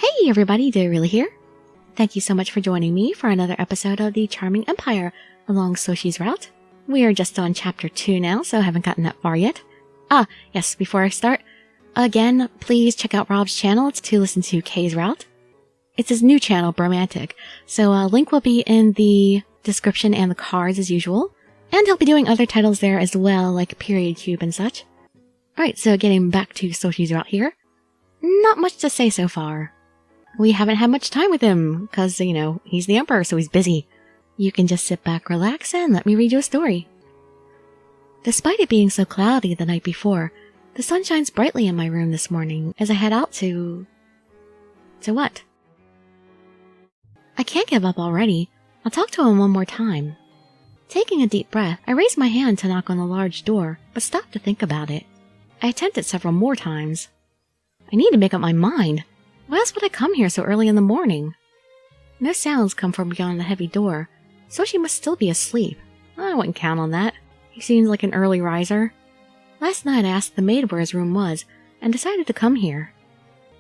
Hey everybody, Dirili here. Thank you so much for joining me for another episode of The Charming Empire along Soshi's route. We are just on chapter 2 now, so I haven't gotten that far yet. Yes, before I start, again, please check out Rob's channel to listen to Kay's route. It's his new channel, Bromantic, so a link will be in the description and the cards as usual. And he'll be doing other titles there as well, like Period Cube and such. Alright, so getting back to Soshi's route here. Not much to say so far. We haven't had much time with him, cause, he's the emperor, so he's busy. You can just sit back, relax, and let me read you a story. Despite it being so cloudy the night before, the sun shines brightly in my room this morning as I head out to what? I can't give up already. I'll talk to him one more time. Taking a deep breath, I raise my hand to knock on the large door, but stop to think about it. I attempt it several more times. I need to make up my mind. Why else would I come here so early in the morning? No sounds come from beyond the heavy door, so she must still be asleep. I wouldn't count on that. He seems like an early riser. Last night I asked the maid where his room was, and decided to come here.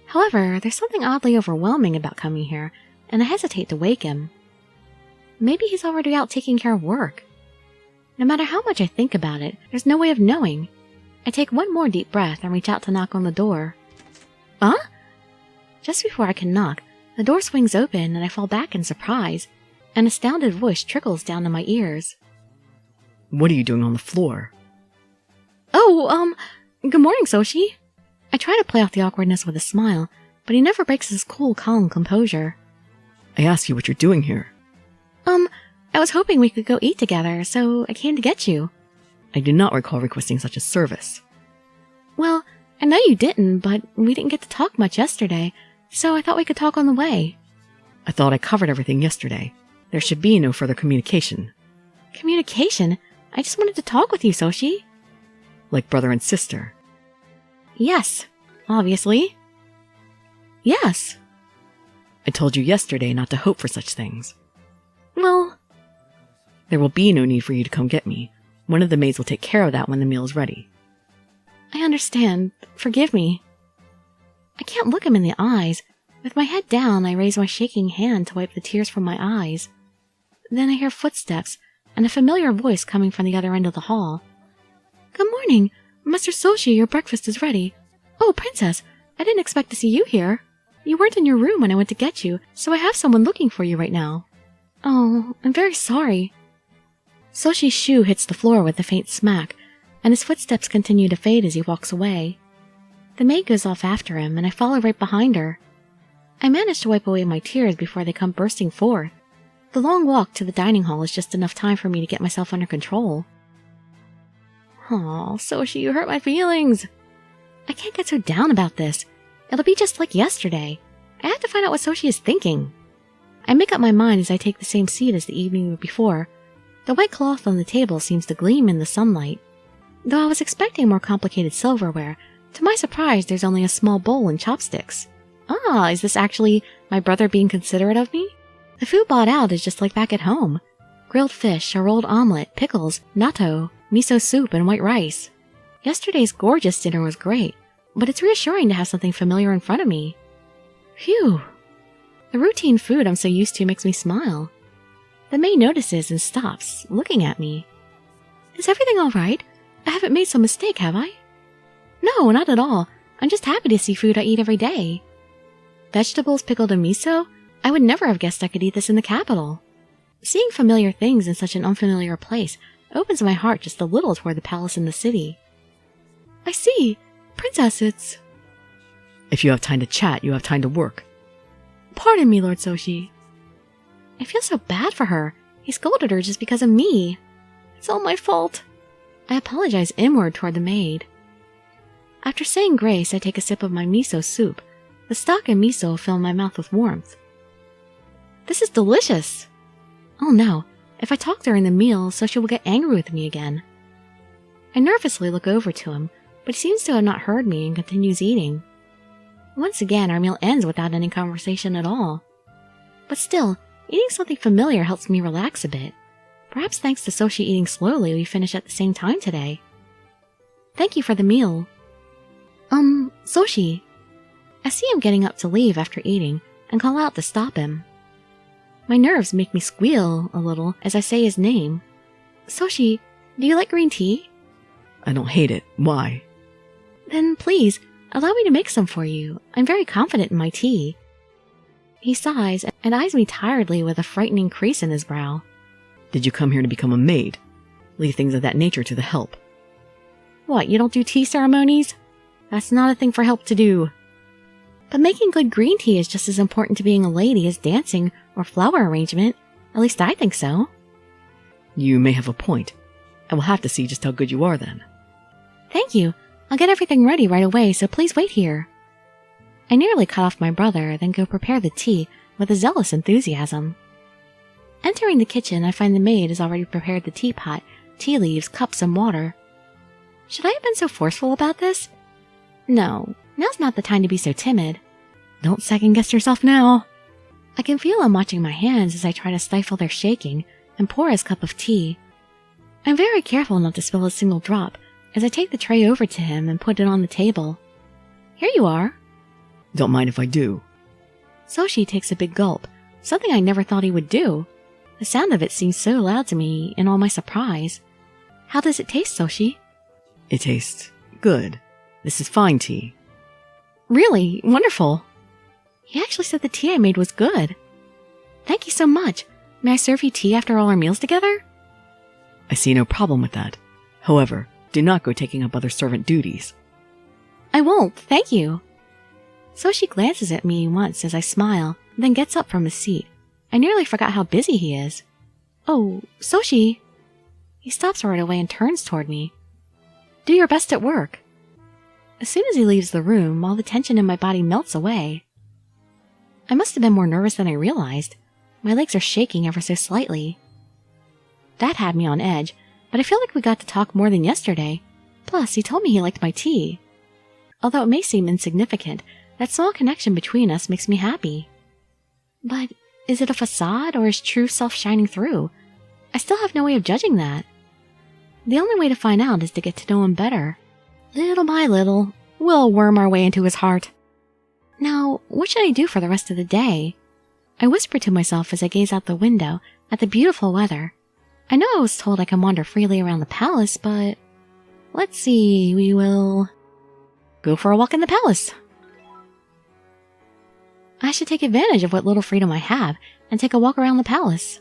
However, there's something oddly overwhelming about coming here, and I hesitate to wake him. Maybe he's already out taking care of work. No matter how much I think about it, there's no way of knowing. I take one more deep breath and reach out to knock on the door. Huh? Just before I can knock, the door swings open and I fall back in surprise. An astounded voice trickles down to my ears. What are you doing on the floor? Oh, good morning, Soshi. I try to play off the awkwardness with a smile, but he never breaks his cool, calm composure. I asked you what you're doing here. I was hoping we could go eat together, so I came to get you. I do not recall requesting such a service. Well, I know you didn't, but we didn't get to talk much yesterday, so I thought we could talk on the way. I thought I covered everything yesterday. There should be no further communication. Communication? I just wanted to talk with you, Soshi. Like brother and sister. Yes, obviously. Yes. I told you yesterday not to hope for such things. Well, there will be no need for you to come get me. One of the maids will take care of that when the meal is ready. I understand. Forgive me. I can't look him in the eyes. With my head down, I raise my shaking hand to wipe the tears from my eyes. Then I hear footsteps and a familiar voice coming from the other end of the hall. Good morning, Master Soshi, your breakfast is ready. Oh, Princess, I didn't expect to see you here. You weren't in your room when I went to get you, so I have someone looking for you right now. Oh, I'm very sorry. Soshi's shoe hits the floor with a faint smack, and his footsteps continue to fade as he walks away. The maid goes off after him, and I follow right behind her. I manage to wipe away my tears before they come bursting forth. The long walk to the dining hall is just enough time for me to get myself under control. Aw, Soshi, you hurt my feelings. I can't get so down about this. It'll be just like yesterday. I have to find out what Soshi is thinking. I make up my mind as I take the same seat as the evening before. The white cloth on the table seems to gleam in the sunlight. Though I was expecting more complicated silverware, to my surprise there's only a small bowl and chopsticks. Ah, is this actually my brother being considerate of me? The food bought out is just like back at home. Grilled fish, a rolled omelet, pickles, natto, miso soup, and white rice. Yesterday's gorgeous dinner was great, but it's reassuring to have something familiar in front of me. Phew. The routine food I'm so used to makes me smile. The maid notices and stops, looking at me. Is everything all right? I haven't made some mistake, have I? No, not at all. I'm just happy to see food I eat every day. Vegetables pickled in miso? I would never have guessed I could eat this in the capital. Seeing familiar things in such an unfamiliar place opens my heart just a little toward the palace in the city. I see. Princess, it's... If you have time to chat, you have time to work. Pardon me, Lord Soshi. I feel so bad for her. He scolded her just because of me. It's all my fault. I apologize inward toward the maid. After saying grace, I take a sip of my miso soup. The stock and miso fill my mouth with warmth. This is delicious. Oh no, if I talk during the meal, Soshi will get angry with me again. I nervously look over to him, but he seems to have not heard me and continues eating. Once again, our meal ends without any conversation at all. But still, eating something familiar helps me relax a bit. Perhaps thanks to Soshi eating slowly, we finish at the same time today. Thank you for the meal. Soshi. I see him getting up to leave after eating and call out to stop him. My nerves make me squeal a little as I say his name. Soshi, do you like green tea? I don't hate it. Why? Then please, allow me to make some for you. I'm very confident in my tea. He sighs and eyes me tiredly with a frightening crease in his brow. Did you come here to become a maid? Leave things of that nature to the help. What, you don't do tea ceremonies? That's not a thing for help to do. But making good green tea is just as important to being a lady as dancing or flower arrangement. At least I think so. You may have a point. I will have to see just how good you are then. Thank you. I'll get everything ready right away, so please wait here. I nearly cut off my brother, then go prepare the tea with a zealous enthusiasm. Entering the kitchen, I find the maid has already prepared the teapot, tea leaves, cups, and water. Should I have been so forceful about this? No, now's not the time to be so timid. Don't second-guess yourself now. I can feel him watching my hands as I try to stifle their shaking and pour his cup of tea. I'm very careful not to spill a single drop as I take the tray over to him and put it on the table. Here you are. Don't mind if I do. Soshi takes a big gulp, something I never thought he would do. The sound of it seems so loud to me in all my surprise. How does it taste, Soshi? It tastes good. This is fine tea. Really? Wonderful. He actually said the tea I made was good. Thank you so much. May I serve you tea after all our meals together? I see no problem with that. However, do not go taking up other servant duties. I won't, thank you. Soshi glances at me once as I smile, then gets up from his seat. I nearly forgot how busy he is. Oh, Soshi. He stops right away and turns toward me. Do your best at work. As soon as he leaves the room, all the tension in my body melts away. I must have been more nervous than I realized. My legs are shaking ever so slightly. That had me on edge, but I feel like we got to talk more than yesterday. Plus, he told me he liked my tea. Although it may seem insignificant, that small connection between us makes me happy. But is it a facade or is true self shining through? I still have no way of judging that. The only way to find out is to get to know him better. Little by little, we'll worm our way into his heart. Now, what should I do for the rest of the day? I whisper to myself as I gaze out the window at the beautiful weather. I know I was told I can wander freely around the palace, but let's see, we will go for a walk in the palace. I should take advantage of what little freedom I have and take a walk around the palace.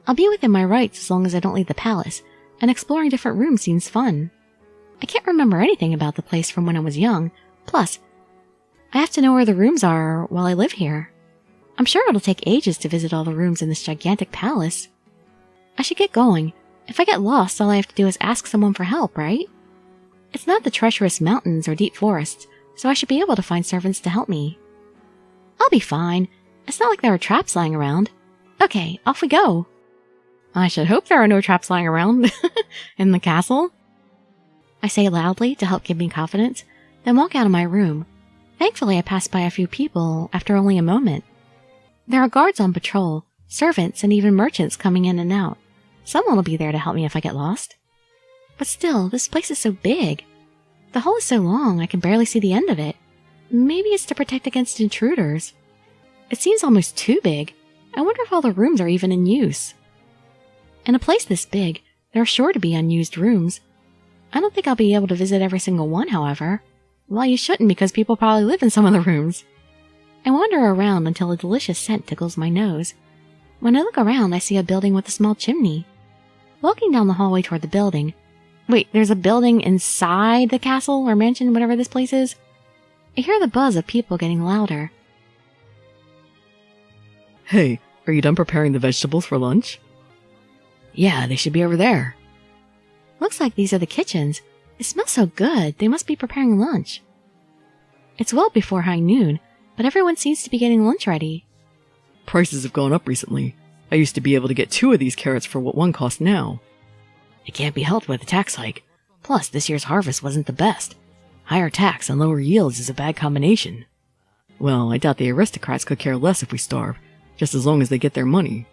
I'll be within my rights as long as I don't leave the palace, and exploring different rooms seems fun. I can't remember anything about the place from when I was young, plus, I have to know where the rooms are while I live here. I'm sure it'll take ages to visit all the rooms in this gigantic palace. I should get going. If I get lost, all I have to do is ask someone for help, right? It's not the treacherous mountains or deep forests, so I should be able to find servants to help me. I'll be fine. It's not like there are traps lying around. Okay, off we go. I should hope there are no traps lying around in the castle. I say loudly to help give me confidence, then walk out of my room. Thankfully, I pass by a few people after only a moment. There are guards on patrol, servants, and even merchants coming in and out. Someone will be there to help me if I get lost. But still, this place is so big. The hall is so long, I can barely see the end of it. Maybe it's to protect against intruders. It seems almost too big. I wonder if all the rooms are even in use. In a place this big, there are sure to be unused rooms. I don't think I'll be able to visit every single one, however. Well, you shouldn't because people probably live in some of the rooms. I wander around until a delicious scent tickles my nose. When I look around, I see a building with a small chimney. Walking down the hallway toward the building. Wait, there's a building inside the castle or mansion, whatever this place is? I hear the buzz of people getting louder. Hey, are you done preparing the vegetables for lunch? Yeah, they should be over there. Looks like these are the kitchens. It smells so good, they must be preparing lunch. It's well before high noon, but everyone seems to be getting lunch ready. Prices have gone up recently. I used to be able to get 2 of these carrots for what one costs now. It can't be helped with the tax hike. Plus, this year's harvest wasn't the best. Higher tax and lower yields is a bad combination. Well, I doubt the aristocrats could care less if we starve, just as long as they get their money.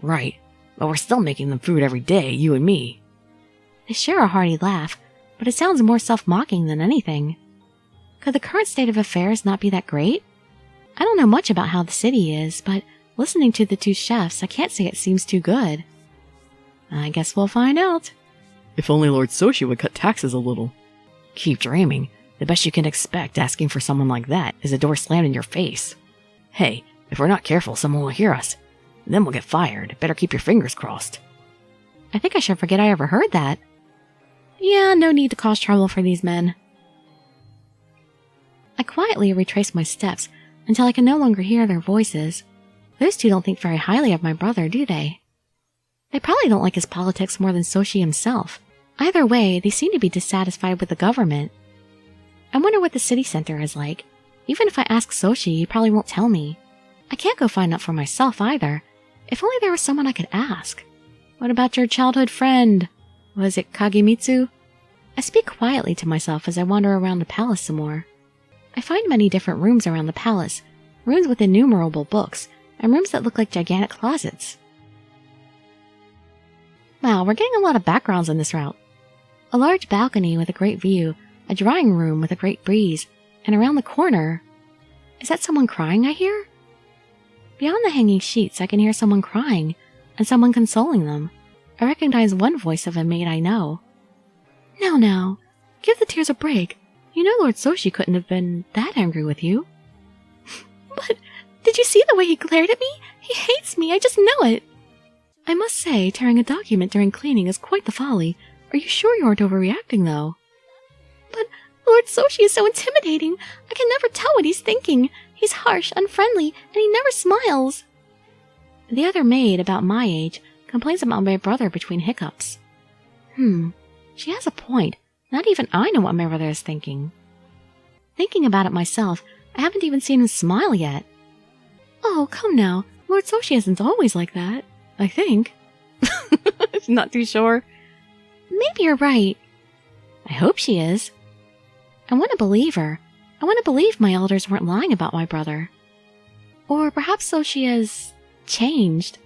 Right, but we're still making them food every day, you and me. They share a hearty laugh, but it sounds more self-mocking than anything. Could the current state of affairs not be that great? I don't know much about how the city is, but listening to the two chefs, I can't say it seems too good. I guess we'll find out. If only Lord Soshi would cut taxes a little. Keep dreaming. The best you can expect asking for someone like that is a door slammed in your face. Hey, if we're not careful, someone will hear us. Then we'll get fired. Better keep your fingers crossed. I think I should forget I ever heard that. Yeah, no need to cause trouble for these men. I quietly retrace my steps until I can no longer hear their voices. Those two don't think very highly of my brother, do they? They probably don't like his politics more than Soshi himself. Either way, they seem to be dissatisfied with the government. I wonder what the city center is like. Even if I ask Soshi, he probably won't tell me. I can't go find out for myself either. If only there was someone I could ask. What about your childhood friend? Was it Kagemitsu? I speak quietly to myself as I wander around the palace some more. I find many different rooms around the palace, rooms with innumerable books, and rooms that look like gigantic closets. Wow, we're getting a lot of backgrounds on this route. A large balcony with a great view, a drawing room with a great breeze, and around the corner... Is that someone crying I hear? Beyond the hanging sheets, I can hear someone crying, and someone consoling them. I recognize one voice of a maid I know. Now, give the tears a break. You know Lord Soshi couldn't have been that angry with you. But, did you see the way he glared at me? He hates me, I just know it. I must say, tearing a document during cleaning is quite the folly. Are you sure you aren't overreacting, though? But Lord Soshi is so intimidating. I can never tell what he's thinking. He's harsh, unfriendly, and he never smiles. The other maid, about my age, complains about my brother between hiccups. She has a point. Not even I know what my brother is thinking. Thinking about it myself, I haven't even seen him smile yet. Oh, come now. Lord Soshi isn't always like that, I think. Not too sure. Maybe you're right. I hope she is. I want to believe her. I want to believe my elders weren't lying about my brother. Or perhaps Soshi has changed.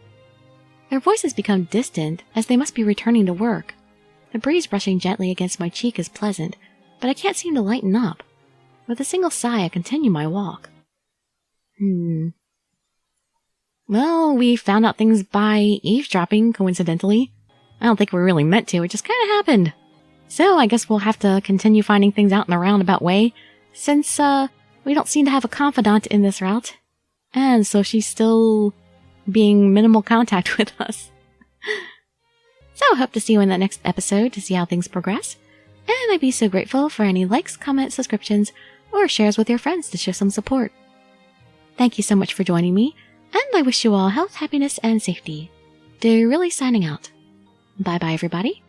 Their voices become distant, as they must be returning to work. The breeze brushing gently against my cheek is pleasant, but I can't seem to lighten up. With a single sigh, I continue my walk. Well, we found out things by eavesdropping, coincidentally. I don't think we really meant to, it just kind of happened. So I guess we'll have to continue finding things out in a roundabout way, since, we don't seem to have a confidant in this route. And so she's still being minimal contact with us. So I hope to see you in the next episode to see how things progress. And I'd be so grateful for any likes, comments, subscriptions, or shares with your friends to show some support. Thank you so much for joining me, and I wish you all health, happiness, and safety. Dirili signing out. Bye-bye, everybody.